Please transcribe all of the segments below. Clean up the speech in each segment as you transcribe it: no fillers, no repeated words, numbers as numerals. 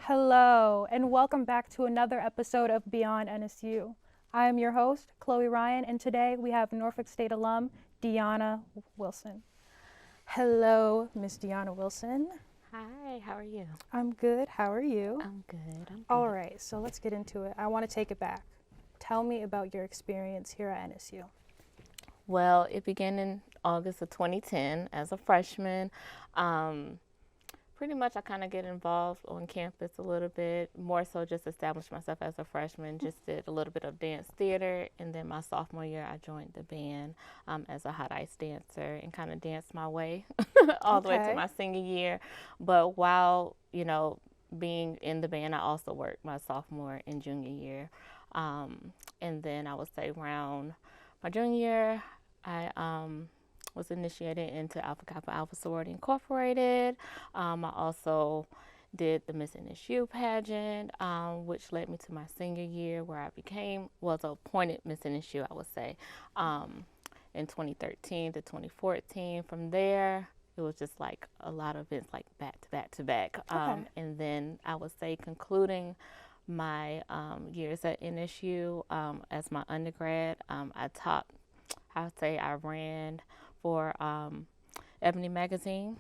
Hello, and welcome back to another episode of Beyond NSU. I am your host, Chloe Ryan, and today we have Norfolk State alum, Dyonna Wilson. Hello, Miss Dyonna Wilson. Hi, how are you? I'm good. How are you? I'm good. All right, so let's get into it. I want to take it back. Tell me about your experience here at NSU. Well, it began in August of 2010 as a freshman. Pretty much I kind of get involved on campus a little bit, more so just established myself as a freshman, just did a little bit of dance theater, and then my sophomore year I joined the band as a hot ice dancer and kind of danced my way all the way to my senior year. But while, being in the band, I also worked my sophomore and junior year. And then I would say around my junior year, I was initiated into Alpha Kappa Alpha Sorority Incorporated. I also did the Miss NSU pageant, which led me to my senior year where I was appointed Miss NSU, I would say, in 2013 to 2014. From there, it was just like a lot of events like back to back to back. And then I would say concluding my years at NSU as my undergrad, I ran for Ebony magazine.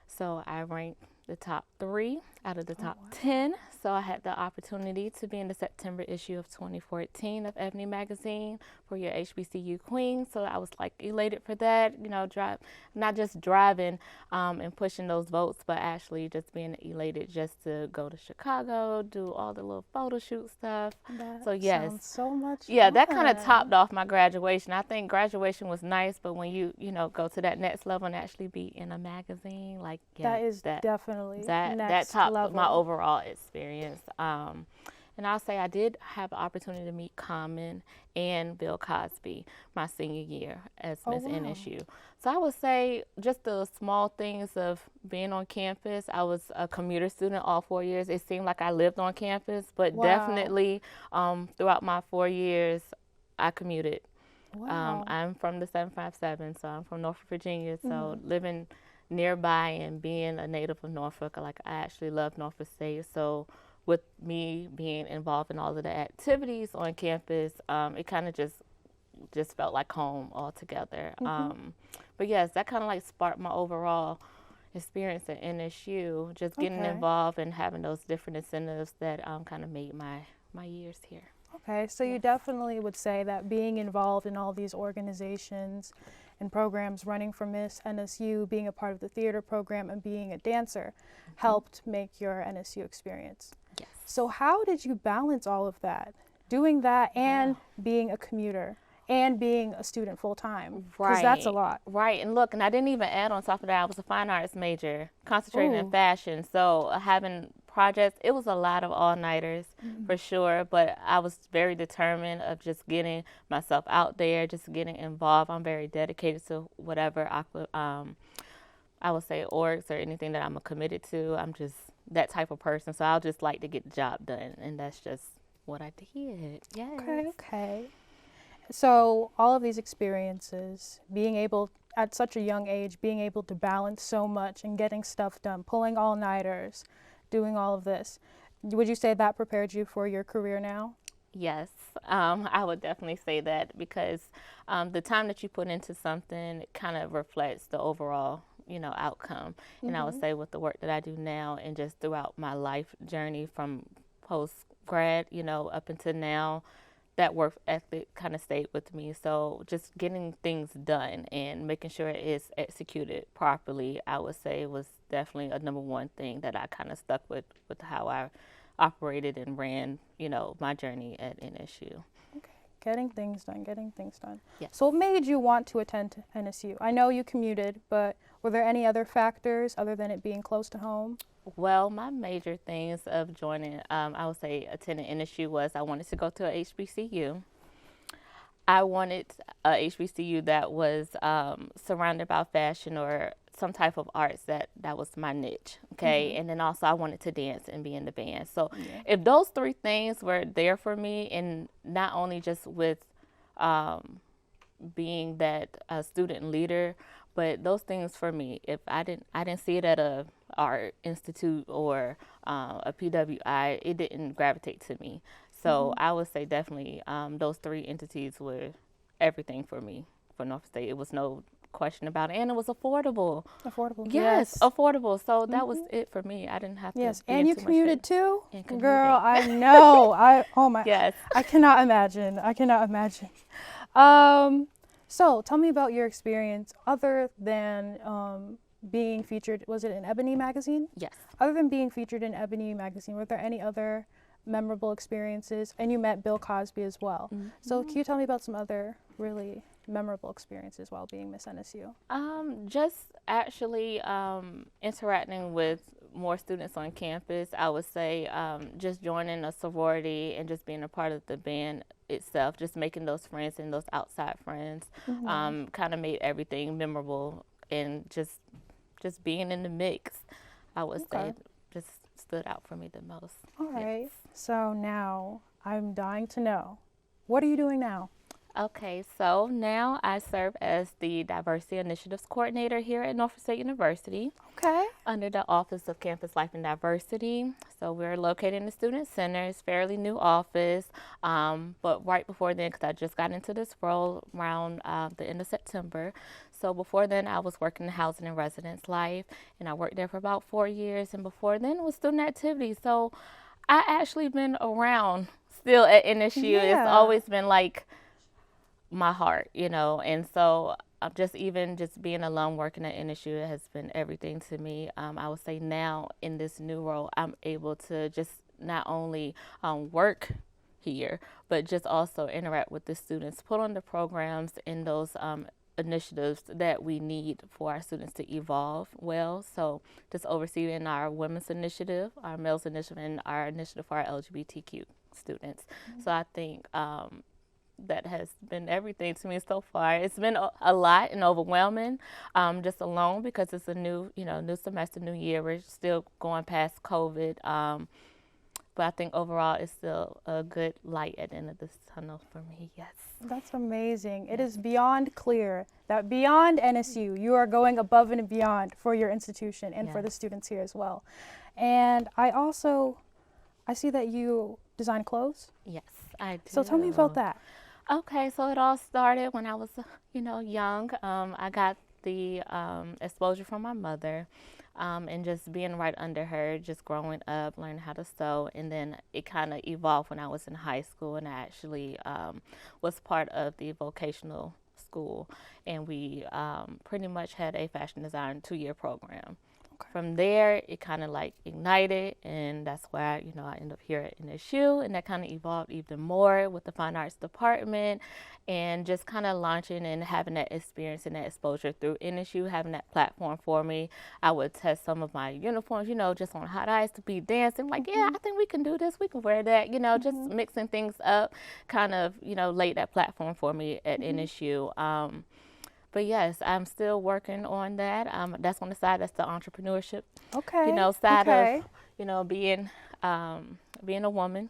So I ranked the top 3 out of the top 10. So I had the opportunity to be in the September issue of 2014 of Ebony magazine for your HBCU Queen. So I was like elated for that, not just driving and pushing those votes, but actually just being elated just to go to Chicago, do all the little photo shoot stuff. Sounds so much fun. Yeah, that kind of topped off my graduation. I think graduation was nice, but when you go to that next level and actually be in a magazine, that is definitely that topped level. My overall experience. And I'll say I did have the opportunity to meet Common and Bill Cosby my senior year as Miss NSU. So I would say just the small things of being on campus. I was a commuter student all 4 years. It seemed like I lived on campus, but definitely throughout my 4 years, I commuted. I'm from the 757, so I'm from Norfolk, Virginia. So living nearby and being a native of Norfolk, I actually love Norfolk State. So with me being involved in all of the activities on campus, it kind of just felt like home altogether. But yes, that kind of sparked my overall experience at NSU, just getting involved and having those different incentives that kind of made my years here. Okay, so you definitely would say that being involved in all these organizations and programs, running for Miss NSU, being a part of the theater program, and being a dancer helped make your NSU experience. Yes. So how did you balance all of that, doing that and being a commuter and being a student full-time? Because that's a lot. Right, and look, and I didn't even add on top of that, I was a fine arts major, concentrating in fashion, so having projects, it was a lot of all-nighters for sure, but I was very determined of just getting myself out there, just getting involved. I'm very dedicated to whatever I would say orgs or anything that I'm committed to. I'm just that type of person, so I'll just like to get the job done, and that's just what I did. Yes. Okay. So all of these experiences, being able at such a young age, being able to balance so much and getting stuff done, pulling all-nighters, doing all of this, would you say that prepared you for your career now? Yes, I would definitely say that because the time that you put into something kind of reflects the overall, outcome. And I would say with the work that I do now and just throughout my life journey from post-grad, up until now, that work ethic kind of stayed with me. So just getting things done and making sure it is executed properly, I would say was definitely a number one thing that I kind of stuck with how I operated and ran, my journey at NSU. Okay, getting things done. Yes. So what made you want to attend NSU? I know you commuted, but were there any other factors other than it being close to home? Well, my major things of joining, I would say attending NSU was I wanted to go to a HBCU. I wanted a HBCU that was surrounded by fashion or some type of arts that was my niche, okay? And then also I wanted to dance and be in the band. So if those 3 things were there for me, and not only just with being that student leader, but those things for me, if I didn't see it at a art institute or a PWI, it didn't gravitate to me. So I would say definitely those three entities were everything for me for Norfolk State. It was no question about it, and it was affordable. Affordable. Yes, Yes. affordable. So that was it for me. I didn't have to. Yes, be and in you too much commuted debt. too? And commuting. Girl, I know. Oh my. Yes. I cannot imagine. I cannot imagine. So tell me about your experience other than being featured, was it in Ebony magazine? Yes. Other than being featured in Ebony magazine, were there any other memorable experiences? And you met Bill Cosby as well. So can you tell me about some other really memorable experiences while being Miss NSU? Just actually interacting with more students on campus. I would say just joining a sorority and just being a part of the band itself, just making those friends and those outside friends, kind of made everything memorable, and just being in the mix, I would say, just stood out for me the most. All right. So now I'm dying to know, what are you doing now? Okay, so now I serve as the Diversity Initiatives Coordinator here at Norfolk State University. Okay. Under the Office of Campus Life and Diversity. So we're located in the Student Center. It's a fairly new office, but right before then, because I just got into this role around the end of September. So before then, I was working in housing and residence life, and I worked there for about 4 years. And before then, it was student activities. So I actually been around still at NSU. Yeah. It's always been like my heart, and so just being alone working at NSU has been everything to me. I would say now in this new role, I'm able to just not only work here, but just also interact with the students, put on the programs and those initiatives that we need for our students to evolve well. So just overseeing our women's initiative, our males initiative, and our initiative for our LGBTQ students. So I think that has been everything to me so far. It's been a lot and overwhelming, just alone, because it's a new semester, new year. We're still going past COVID, but I think overall it's still a good light at the end of this tunnel for me. Yes. That's amazing. It is beyond clear that beyond NSU, you are going above and beyond for your institution and for the students here as well. And I see that you design clothes. Yes, I do. So tell me about that. Okay, so it all started when I was, young. I got the exposure from my mother, and just being right under her, just growing up, learning how to sew, and then it kind of evolved when I was in high school, and I actually was part of the vocational school, and we pretty much had a fashion design 2-year program. From there, it kind of like ignited, and that's why, I ended up here at NSU, and that kind of evolved even more with the fine arts department, and just kind of launching and having that experience and that exposure through NSU, having that platform for me. I would test some of my uniforms, just on hot ice to be dancing, like, yeah, I think we can do this, we can wear that, just mixing things up, kind of, laid that platform for me at NSU. But yes, I'm still working on that. That's on the side. That's the entrepreneurship, side of, being a woman,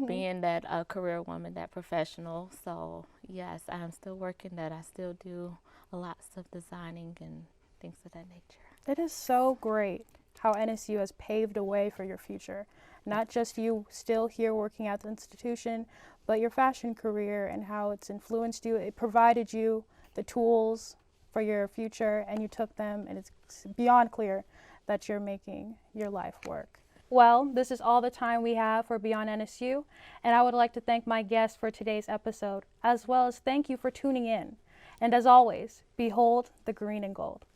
being that career woman, that professional. So yes, I'm still working that. I still do lots of designing and things of that nature. It is so great how NSU has paved a way for your future. Not just you still here working at the institution, but your fashion career and how it's influenced you. It provided you the tools for your future, and you took them, and it's beyond clear that you're making your life work. Well, this is all the time we have for Beyond NSU, and I would like to thank my guests for today's episode, as well as thank you for tuning in. And as always, behold the green and gold.